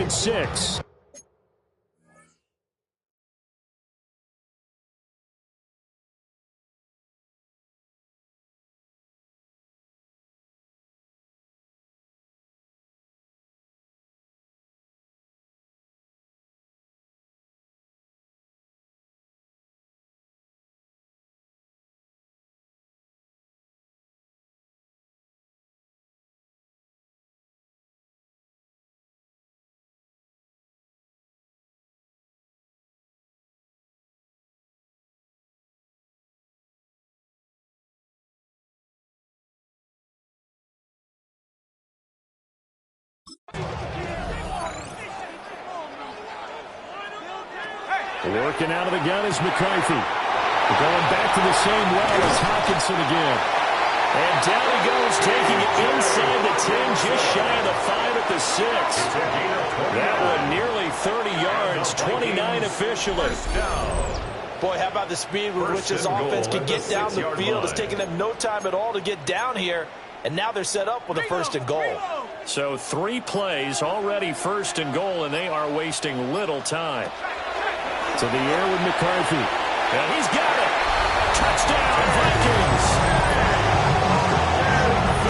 and 6. Working out of the gun is McCarthy. Going back to the same well as Hawkinson again. And down he goes, taking it inside the 10, just shy of the 5 at the 6. That one nearly 30 yards, 29 officially. Boy, how about the speed with which this offense can get down the field? It's taking them no time at all to get down here. And now they're set up with a 1st and goal. So 3 plays, already 1st and goal, and they are wasting little time. To the air with McCarthy. And he's got it. Touchdown, Vikings.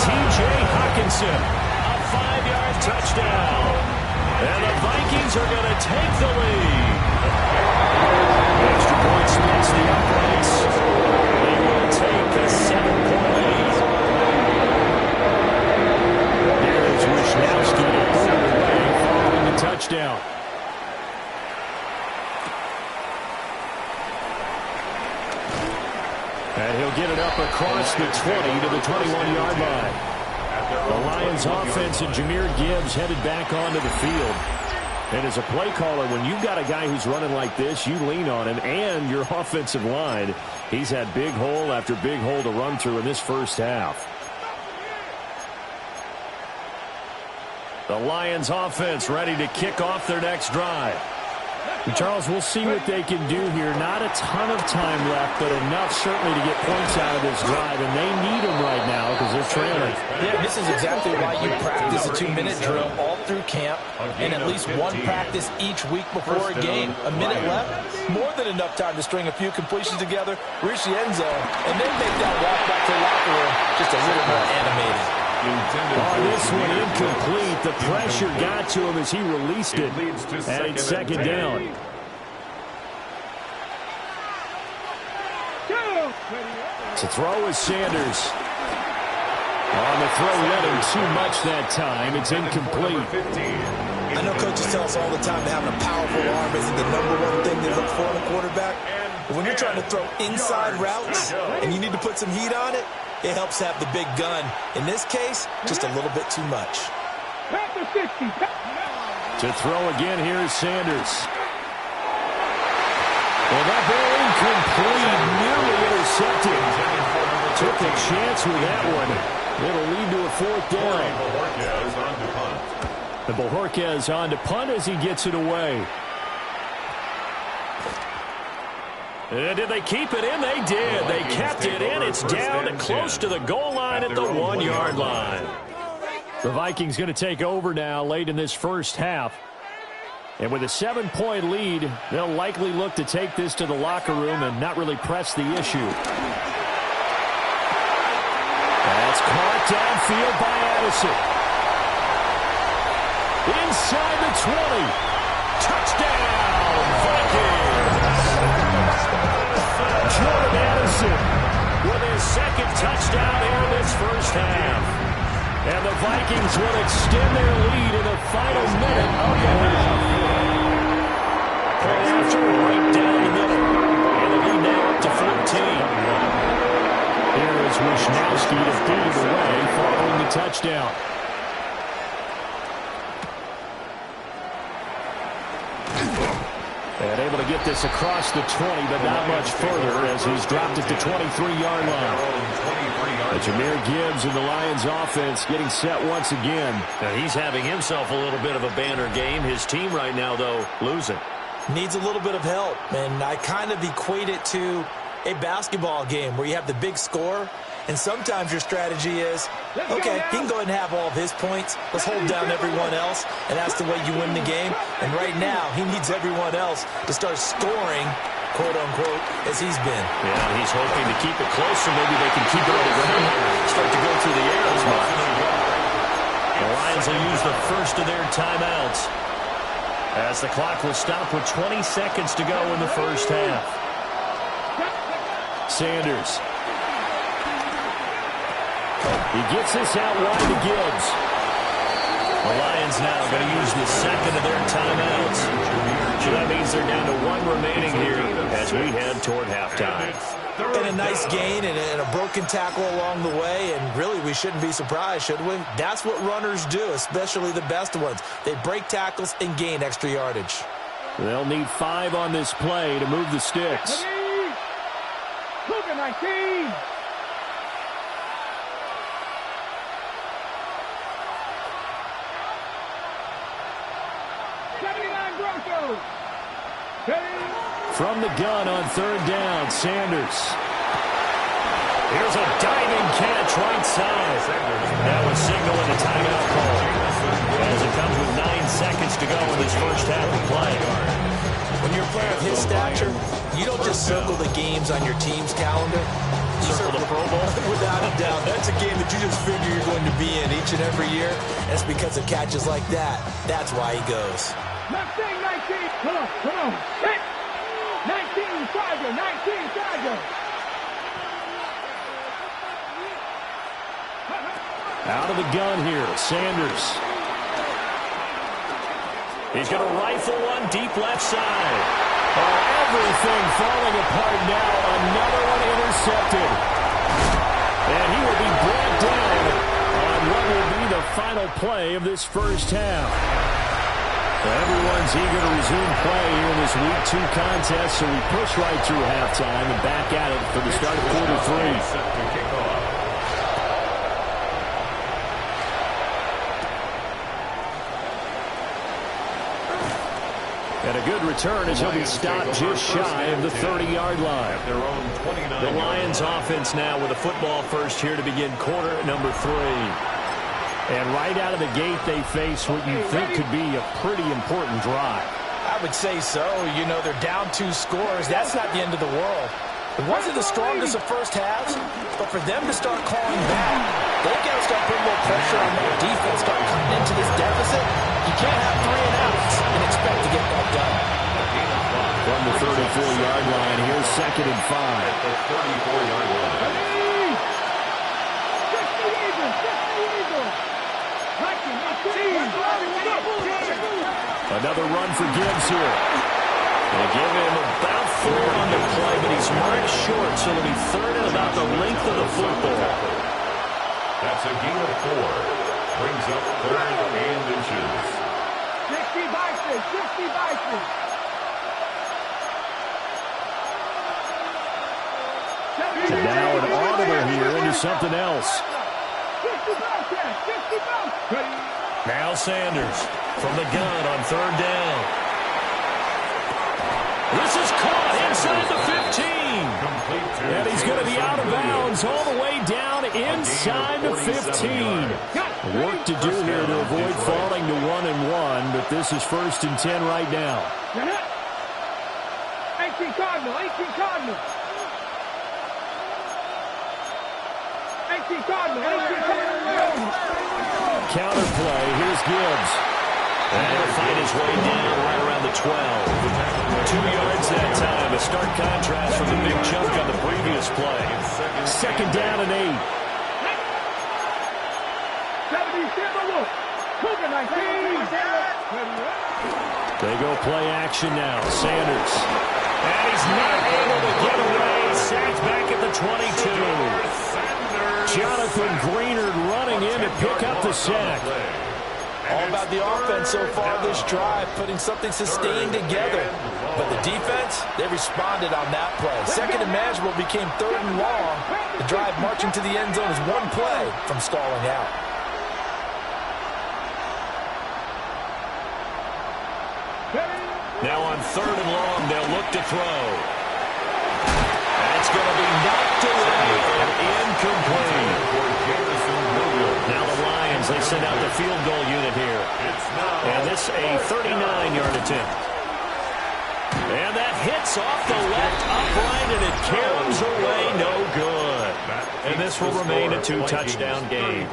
T.J. Hawkinson, a 5-yard touchdown. And the Vikings are going to take the lead. Extra point splits the uprights. They will take a 7-point lead. There's Wishnowski to put it away following the touchdown. And he'll get it up across the 20 to the 21-yard line. The Lions offense and Jahmyr Gibbs headed back onto the field. And as a play caller, when you've got a guy who's running like this, you lean on him and your offensive line. He's had big hole after big hole to run through in this first half. The Lions offense ready to kick off their next drive. Charles, we'll see what they can do here. Not a ton of time left, but enough certainly to get points out of this drive, and they need them right now because they're trailing. Yeah, this is exactly why you practice a 2-minute drill all through camp and at least one practice each week before a game. A minute left, more than enough time to string a few completions together, reach the end zone, and then make that walk back to the locker room just a little more animated. Oh, this one incomplete. The pressure got to him as he released it. And it's 2nd down. To throw is Sanders. On the throw, let him too much that time. It's incomplete. I know coaches tell us all the time that having a powerful arm isn't the #1 thing they look for in a quarterback. But when you're trying to throw inside routes and you need to put some heat on it, it helps have the big gun. In this case, just a little bit too much. To throw again, here's Sanders. Well, that ball incomplete, nearly intercepted. Took a chance with that one. It'll lead to a 4th down. And Bojorquez on to punt as he gets it away. And did they keep it in? They did. They kept it in. It's down to close to the goal line at the 1-yard line. The Vikings going to take over now late in this first half. And with a 7-point lead, they'll likely look to take this to the locker room and not really press the issue. That's caught downfield by Addison. Inside the 20. Touchdown, Vikings. Jordan Addison with his 2nd touchdown here in this first half. And the Vikings will extend their lead in the final minute of the half. Play after right down the middle. And the lead now up to 14. Here is Wishnowski to feed it away following the touchdown. And able to get this across the 20, but not much further as he's dropped it to 23-yard line. Jahmyr Gibbs and the Lions offense getting set once again. Now he's having himself a little bit of a banner game. His team right now, though, losing. Needs a little bit of help, and I kind of equate it to a basketball game where you have the big score And sometimes your strategy is, okay, he can go ahead and have all of his points. Let's hold down everyone else, and that's the way you win the game. And right now, he needs everyone else to start scoring, quote-unquote, as he's been. Yeah, he's hoping to keep it close so maybe they can keep it on the ground. Start to go through the air as much. The Lions will use the first of their timeouts as the clock will stop with 20 seconds to go in the first half. Sanders. He gets this out wide to Gibbs. The Lions now going to use the second of their timeouts. So that means they're down to one remaining here as we head toward halftime. And a nice gain and a broken tackle along the way, and really we shouldn't be surprised, should we? That's what runners do, especially the best ones. They break tackles and gain extra yardage. They'll need 5 on this play to move the sticks. 19. From the gun on third down, Sanders. Here's a diving catch right side. That was signaling a timeout call as it comes with 9 seconds to go in this first half of play. When you're a player of his stature, you don't just circle the games on your team's calendar. You circle the Pro Bowl. Without a doubt. That's a game that you just figure you're going to be in each and every year. That's because of catches like that. That's why he goes. 19. Come on. Hit. 19, Tiger. 19, Tiger. Out of the gun here, Sanders. He's going to rifle one deep left side. Oh, everything falling apart now. Another one intercepted. And he will be brought down on what will be the final play of this first half. Everyone's eager to resume play here in this Week 2 contest, so we push right through halftime and back at it for the start of quarter 3. And a good return as he'll be stopped just shy of the 30-yard line. The Lions offense now with a football first here to begin quarter number 3. And right out of the gate, they face what you think could be a pretty important drive. I would say so. You know, they're down 2 scores. That's not the end of the world. It wasn't the strongest of first halves, but for them to start clawing back, they've got to start putting more pressure on that defense, start cutting into this deficit. You can't have 3 and outs and expect to get that done. From the 34-yard line, here's 2nd and 5. 34-yard line. Another run for Gibbs here. They give him about 4 on the play, but he's marked short, so it'll be 3rd and about the length of the football. That's a gain of 4. Brings up 3rd and inches. 60 boxes. And now an audible here into something else. 60 boxes. Now Sanders from the gun on 3rd down. This is caught inside the 15. And he's going to be out of bounds all the way down inside the 15. Work to do here to avoid falling to 1-1, but this is 1st and 10 right now. 18 Cardinal. 18 Cardinal. Counter play. Here's Gibbs. And he'll find his way down right around the 12. 2 yards that time. A stark contrast from the big chunk on the previous play. 2nd down and 8. They go play action now. Sanders. And he's not able to get away. Sacked back at the 22. Jonathan Greenard running in to pick up the sack. All about the offense so far this drive, putting something sustained together. But the defense, they responded on that play. 2nd and manageable became 3rd and long. The drive marching to the end zone is 1 play from stalling out. Now on 3rd and long, they'll look to throw. That's going to be knocked away and incomplete. as they send out the field goal unit here. And this a 39-yard attempt. And that hits off the left upright, and it carries away no good. And this will remain a 2-touchdown game.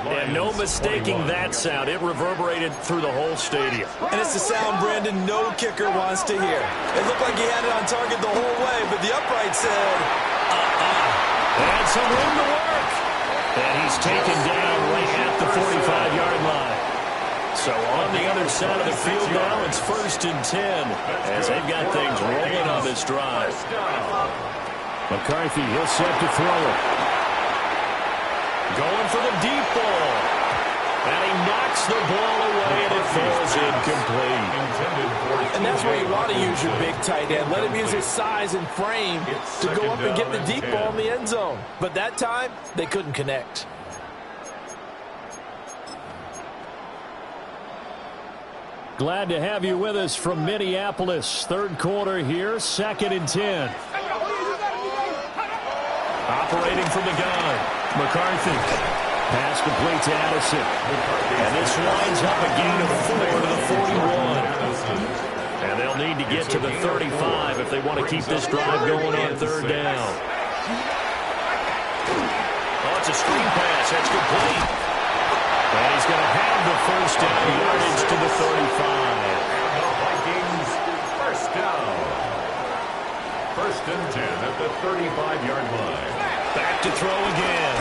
And no mistaking that sound. It reverberated through the whole stadium. And it's the sound, Brandon, no kicker wants to hear. It looked like he had it on target the whole way, but the upright said, And some room to work. And he's taken down right at the 45-yard line. So on the other side of the field now, it's 1st and 10 as they've got things rolling on this drive. McCarthy, he'll set to throw it. Going for the deep ball. And he knocks the ball away, and it falls incomplete. and that's where you want to use your big tight end. Let him use his size and frame to go up and get the deep ball in the end zone. But that time, they couldn't connect. Glad to have you with us from Minneapolis. Third quarter here, 2nd and 10. Operating from the gun, McCarthy. Pass complete to Addison. And this winds up a gain of 4 to the 41. And they'll need to get to the 35 if they want to keep this drive going on 3rd down. Oh, it's a screen pass. That's complete. And he's going to have the 1st down yardage to the 35. Vikings, 1st down. 1st and 10 at the 35-yard line. Back to throw again.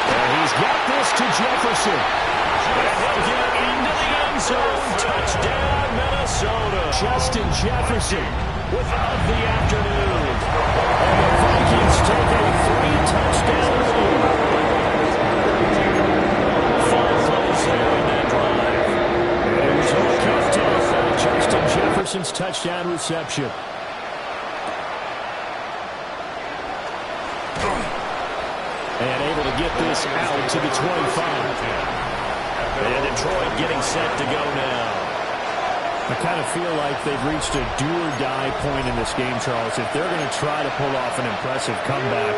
And he's got this to Jefferson. And he'll get into the end zone. Touchdown, Minnesota. Justin Jefferson without the afternoon. And the Vikings take a 3-touchdown lead. 5 plays there in that drive. And it was all kicked off by Justin Jefferson's touchdown reception. And able to get this out to the 25. And Detroit getting set to go now. I kind of feel like they've reached a do-or-die point in this game, Charles. If they're going to try to pull off an impressive comeback,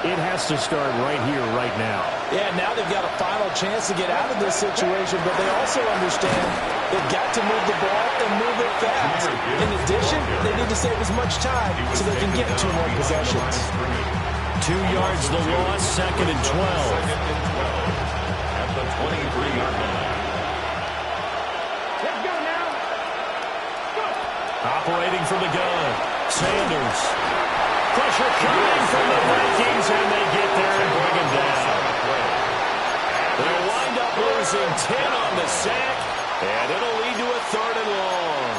it has to start right here, right now. Yeah, now they've got a final chance to get out of this situation, but they also understand they've got to move the ball and move it fast. In addition, they need to save as much time so they can get 2 more possessions. 2 yards the loss, 2nd and 12. At the 23-yard line. Let's go now. Go. Operating from the gun, Sanders. Pressure coming from the Vikings, and they get there and bring him down. They'll wind up losing 10 on the sack, and it'll lead to a 3rd and long.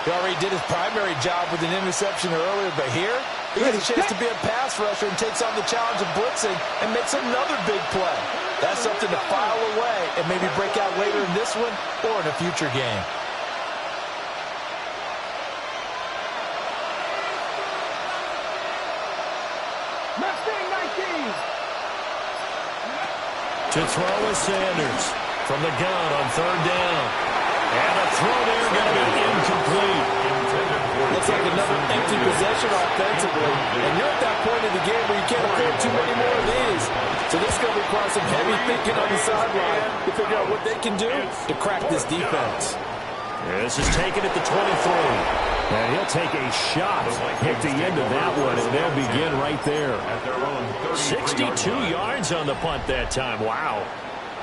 He already did his primary job with an interception earlier, but here he gets a chance to be a pass rusher and takes on the challenge of blitzing and makes another big play. That's something to file away and maybe break out later in this one or in a future game. To throw is Sanders from the gun on 3rd down. And a throw there going to be incomplete. Looks like another empty possession offensively. And you're at that point in the game where you can't afford too many more of these. So this is going to require some heavy thinking on the sideline to figure out what they can do to crack this defense. This is taken at the 23. And he'll take a shot at the end of that one, and they'll begin right there. 62 yards on the punt that time. Wow.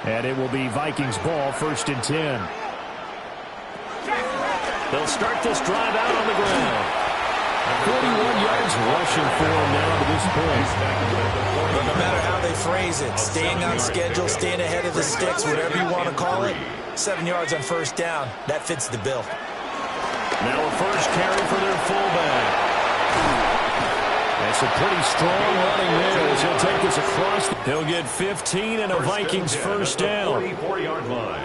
And it will be Vikings ball, 1st and 10. They'll start this drive out on the ground. 41 yards rushing for him now to this point. But no matter how they phrase it, staying on schedule, staying ahead of the sticks, whatever you want to call it, 7 yards on 1st down, that fits the bill. Now a first carry for their fullback. That's a pretty strong running there as he'll take this across. He'll get 15 and a Vikings 1st down. 44-yard line.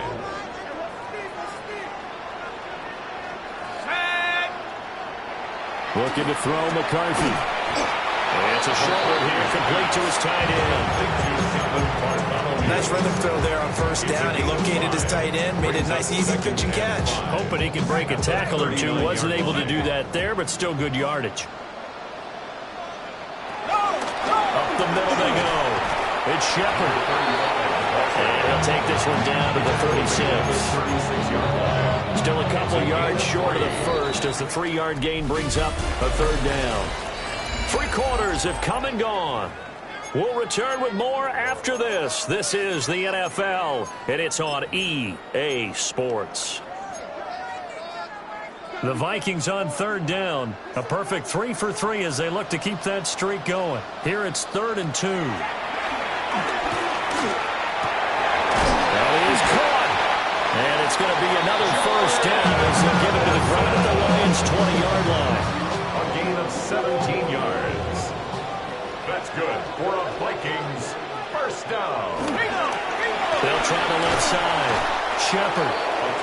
Looking to throw McCarthy. And it's a short one here, complete to his tight end. Nice rhythm throw there on 1st down. He located his tight end, made a nice easy pitch and catch. Hoping he can break a tackle or two. Wasn't able to do that there, but still good yardage. Up the middle they go. It It's Shepard. And he'll take this one down to the 36. Still a couple yards short of the first as the 3-yard gain brings up a third down. 3 quarters have come and gone. We'll return with more after this. This is the NFL, and it's on EA Sports. The Vikings on third down. A perfect 3 for 3 as they look to keep that streak going. Here it's 3rd and 2. That is caught. And it's going to be another first down as they give it to the ground at the Lions' 20-yard line. A gain of 17 yards. That's good for a Vikings first down. They'll try the left side. Shepard.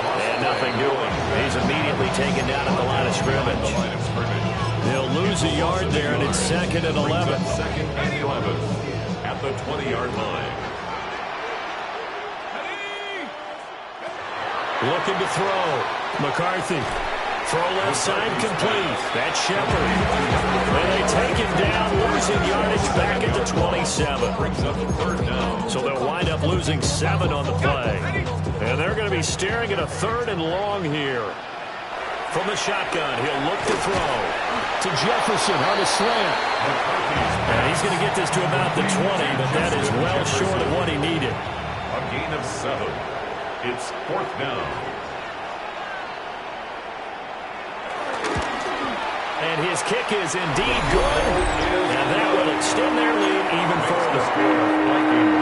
And nothing doing. He's immediately taken down at the line of scrimmage. They'll lose a yard there, and it's 2nd and 11. 2nd and 11 at the 20-yard line. Looking to throw. McCarthy. Throw left side complete. That's Shepard. And they take him down, losing yardage back at the 27. Brings up 3rd down. So they'll wind up losing 7 on the play. And they're going to be staring at a 3rd and long here. From the shotgun, he'll look to throw. To Jefferson on a slant. And he's going to get this to about the 20, but that is well short of what he needed. A gain of 7. It's 4th down. And his kick is indeed good. And that will extend their lead even further.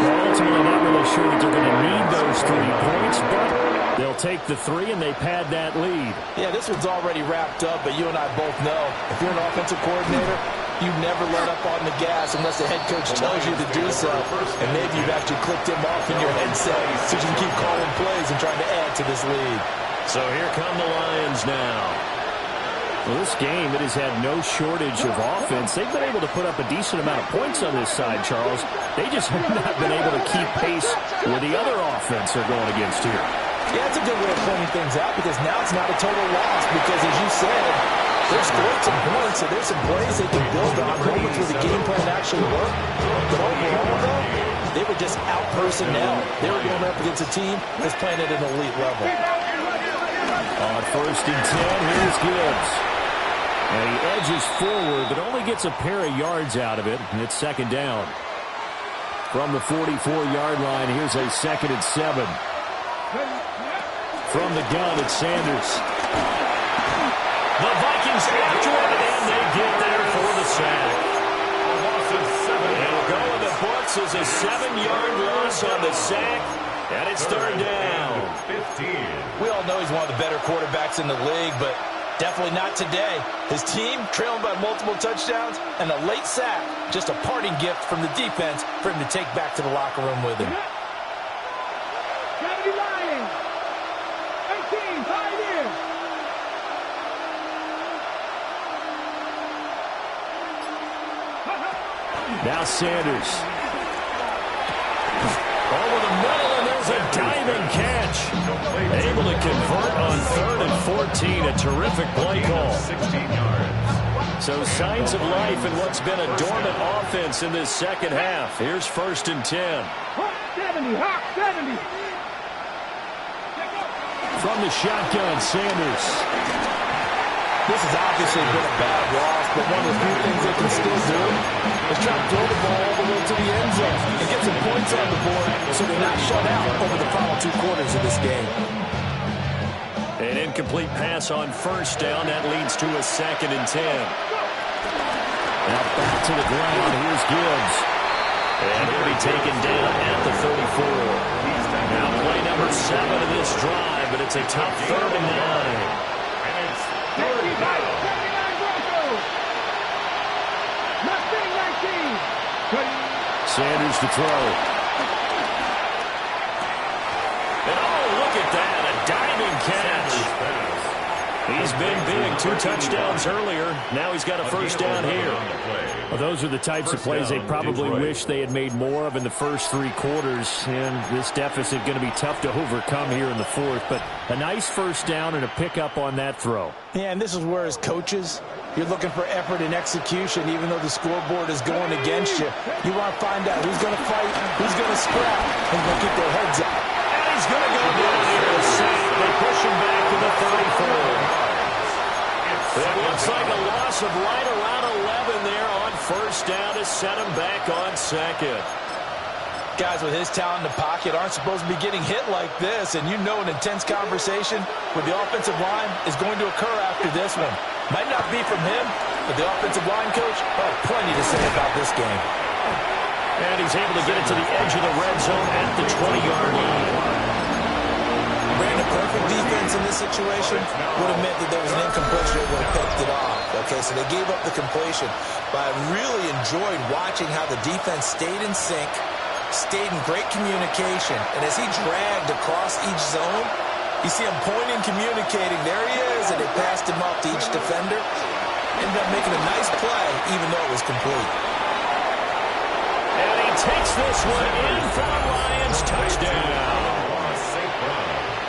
Well, ultimately, not really sure that they're going to need those 3 points, but they'll take the 3 and they pad that lead. Yeah, this one's already wrapped up, but you and I both know if you're an offensive coordinator, you never let up on the gas unless the head coach tells you to do so. And maybe you've actually clicked him off in your headset so you can keep calling plays and trying to add to this lead. So here come the Lions now. Well, this game, it has had no shortage of offense. They've been able to put up a decent amount of points on this side, Charles. They just have not been able to keep pace with the other offense they're going against here. Yeah, it's a good way of pointing things out because now it's not a total loss because, as you said, they're scoring some points, so there's some plays they can build on, moments where the game plan actually worked. But overall, though, they were just out personnel. They were going up against a team that's playing at an elite level. On 1st and 10, here's Gibbs. And he edges forward, but only gets a pair of yards out of it, and it's 2nd down. From the 44-yard line, here's a 2nd and 7. From the gun, it's Sanders. The Vikings after it, and they get there for the sack. A loss of 7. It'll go in the books as a 7-yard loss on the sack, and it's 3rd down. 15. We all know he's one of the better quarterbacks in the league, but definitely not today. His team trailing by multiple touchdowns and a late sack. Just a parting gift from the defense for him to take back to the locker room with him. Lions. 18, 5 years. Now Sanders. Over the middle, and there's a diving catch. Able to convert on 3rd and 14. A terrific play call. 16 yards. So signs of life in what's been a dormant offense in this second half. Here's 1st and 10. Hawk 70, Hawk 70. From the shotgun, Sanders. This has obviously been a bad loss, but one of the few things they can still do is try to throw the ball all the way to the end zone and get some points on the board so they're not shut out over the final 2 quarters of this game. An incomplete pass on 1st down. That leads to a 2nd and 10. Now back to the ground. Here's Gibbs. And he'll be taken down at the 34. Now play number 7 of this drive, but it's a tough 3rd and 9. Sanders to throw. And oh, look at that, a diving catch. He's been big. 2 touchdowns earlier. Now he's got a first down here. Well, those are the types of plays they probably wish they had made more of in the first 3 quarters. And this deficit going to be tough to overcome here in the 4th. But a nice first down and a pickup on that throw. Yeah, and this is where as coaches, you're looking for effort and execution, even though the scoreboard is going against you. You want to find out who's going to fight, who's going to scrap, and going to keep their heads up. And he's going to go down here to save. They push him back to the 34. It looks like a loss of right around 11 there on first down to set him back on second. Guys with his talent in the pocket aren't supposed to be getting hit like this, and you know an intense conversation with the offensive line is going to occur after this one. Might not be from him, but the offensive line coach, oh, plenty to say about this game. And he's able to get it to the edge of the red zone at the 20-yard line. Brandon, perfect defense in this situation would have meant that there was an incompletion that would have picked it off. Okay, so they gave up the completion, but I really enjoyed watching how the defense stayed in sync, stayed in great communication, and as he dragged across each zone, you see him pointing, communicating. There he is, and they passed him off to each defender. Ended up making a nice play, even though it was complete. And he takes this one in for the Lions touchdown.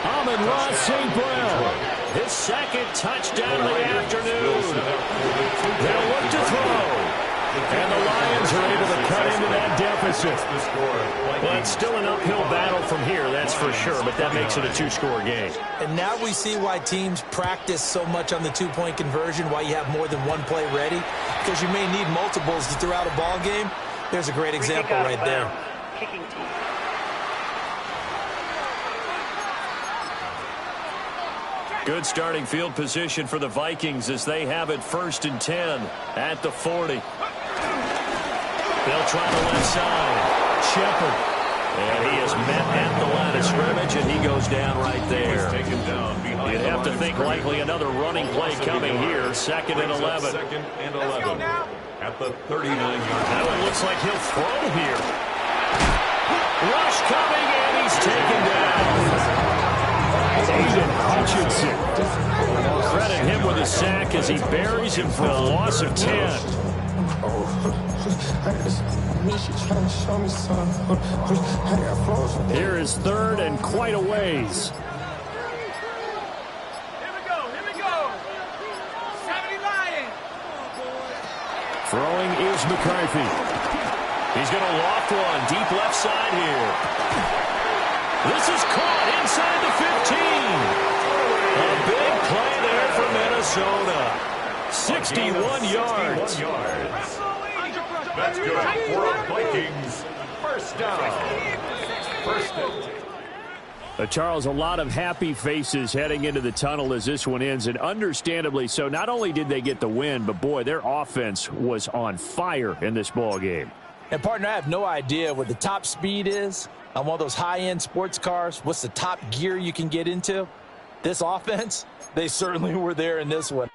Amon-Ra St. Brown, his second touchdown of the afternoon. They'll look to throw. And the Lions are able to cut into that deficit. Well, it's still an uphill battle from here, that's for sure, but that makes it a 2-score game. And now we see why teams practice so much on the 2-point conversion, why you have more than one play ready, because you may need multiples to throw out a ball game. There's a great example right there. Kicking team. Good starting field position for the Vikings as they have it 1st and 10 at the 40. They'll try the left side. Shepard. And he is met at the line of scrimmage, and he goes down right there. You'd have to think likely another running play coming here. 2nd and 11. At the 39-yard line. Now it looks like he'll throw here. Rush coming, and he's taken down. Aiden Hutchinson. Credit him with a sack as he buries him for a loss of 10. Here is 3rd and quite a ways. Here we go. 70 Lions. Throwing is McCarthy. He's going to loft one deep left side here. This is caught inside the 15. A big play there for Minnesota. 61 yards. That's good for the Vikings. First down. Charles, a lot of happy faces heading into the tunnel as this one ends, and understandably so. Not only did they get the win, but boy, their offense was on fire in this ball game. And partner, I have no idea what the top speed is on one of those high-end sports cars. What's the top gear you can get into? This offense, they certainly were there in this one.